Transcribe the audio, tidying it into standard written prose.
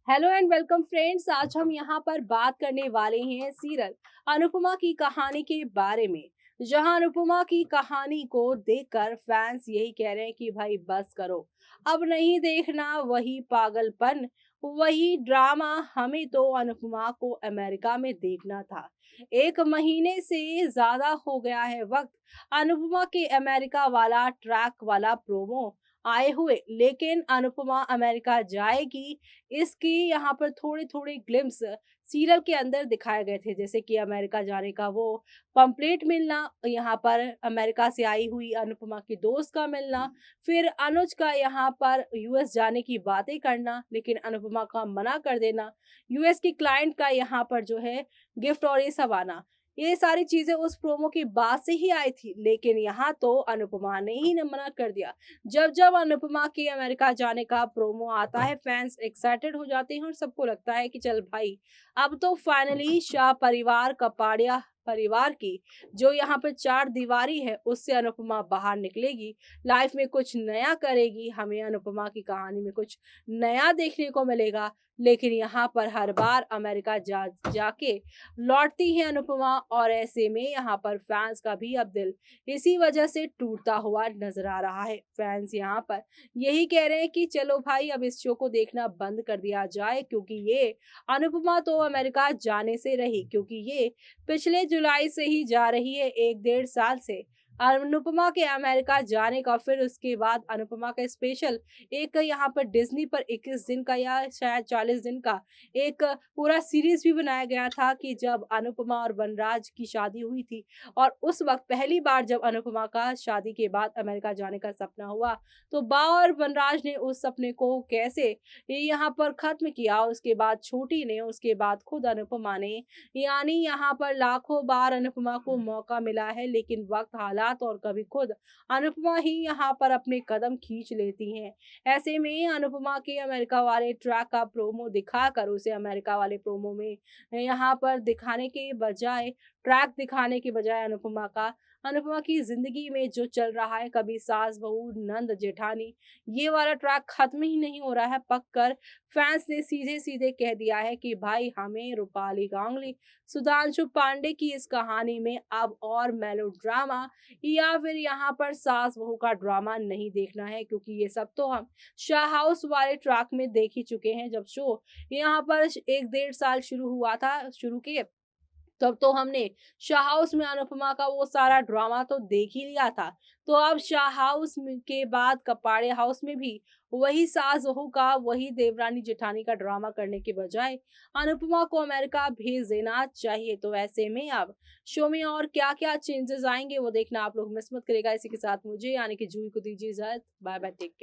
Hello and welcome friends. आज हम यहाँ पर बात करने वाले हैं सीरियल अनुपमा की कहानी के बारे में। जहाँ अनुपमा की कहानी को देखकर फैंस यही कह रहे हैं कि भाई बस करो, अब नहीं देखना वही पागलपन, वही ड्रामा। हमें तो अनुपमा को अमेरिका में देखना था। 1 महीने से ज्यादा हो गया है वक्त अनुपमा के अमेरिका वाला ट्रैक वाला प्रोमो आए हुए, लेकिन अनुपमा अमेरिका जाएगी इसकी यहाँ पर थोड़े थोड़े ग्लिम्स सीरियल के अंदर दिखाए गए थे। जैसे कि अमेरिका जाने का वो पंपलेट मिलना, यहाँ पर अमेरिका से आई हुई अनुपमा की दोस्त का मिलना, फिर अनुज का यहाँ पर यूएस जाने की बातें करना लेकिन अनुपमा का मना कर देना, यूएस की क्लाइंट का यहाँ पर जो है गिफ्ट और ये सब आना, ये सारी चीजें उस प्रोमो की बाद से ही आई थी। लेकिन यहाँ तो अनुपमा ने ही न मना कर दिया। जब जब अनुपमा के अमेरिका जाने का प्रोमो आता है फैंस एक्साइटेड हो जाते हैं और सबको लगता है कि चल भाई अब तो फाइनली शाह परिवार कपाड़िया परिवार की जो यहाँ पे चार दीवारी है उससे अनुपमा बाहर निकलेगी, लाइफ में कुछ नया करेगी, हमें अनुपमा की कहानी में कुछ नया देखने को मिलेगा। लेकिन यहाँ पर हर बार अमेरिका जाके लौटती है अनुपमा और ऐसे में यहाँ पर फैंस का भी अब दिल इसी वजह से टूटता हुआ नजर आ रहा है। फैंस यहाँ पर यही कह रहे हैं कि चलो भाई अब इस शो को देखना बंद कर दिया जाए, क्योंकि ये अनुपमा तो अमेरिका जाने से रही, क्योंकि ये पिछले जुलाई से ही जा रही है, 1 डेढ़ साल से अनुपमा के अमेरिका जाने का। फिर उसके बाद अनुपमा का स्पेशल एक यहाँ पर डिज्नी पर 21 दिन का या शायद 40 दिन का एक पूरा सीरीज भी बनाया गया था कि जब अनुपमा और वनराज की शादी हुई थी और उस वक्त पहली बार जब अनुपमा का शादी के बाद अमेरिका जाने का सपना हुआ तो बा और वनराज ने उस सपने को कैसे यहाँ पर खत्म किया, उसके बाद छोटी ने, उसके बाद खुद अनुपमा ने, यानी यहाँ पर लाखों बार अनुपमा को मौका मिला है लेकिन वक्त हालात और कभी खुद अनुपमा ही यहाँ पर अपने कदम खींच लेती हैं। ऐसे में अनुपमा के अमेरिका वाले ट्रैक का प्रोमो दिखाकर उसे अमेरिका वाले प्रोमो में यहाँ पर दिखाने के बजाय, ट्रैक दिखाने के बजाय अनुपमा की जिंदगी में जो चल रहा है कभी सास बहू नंद जेठानी, ये वाला ट्रैक खत्म ही नहीं हो रहा है। पककर फैंस ने सीधे सीधे कह दिया है कि भाई हमें रूपाली गांगुली सुधांशु पांडे की इस कहानी में अब और मेलो ड्रामा या फिर यहाँ पर सास बहू का ड्रामा नहीं देखना है, क्योंकि ये सब तो हम शाह हाउस वाले ट्रैक में देख ही चुके हैं। जब शो यहाँ पर 1 डेढ़ साल शुरू हुआ था, शुरू किए तब तो हमने शाह हाउस में अनुपमा का वो सारा ड्रामा तो देख ही लिया था। तो अब शाह हाउस के बाद कपाड़े हाउस में भी वही सास बहू का, वही देवरानी जेठानी का ड्रामा करने के बजाय अनुपमा को अमेरिका भेज देना चाहिए। तो ऐसे में अब शो में और क्या क्या चेंजेस आएंगे वो देखना आप लोग मिस मत करेगा। इसी के साथ मुझे यानी कि जूही को दीजिए इजाजत। Bye bye, take care.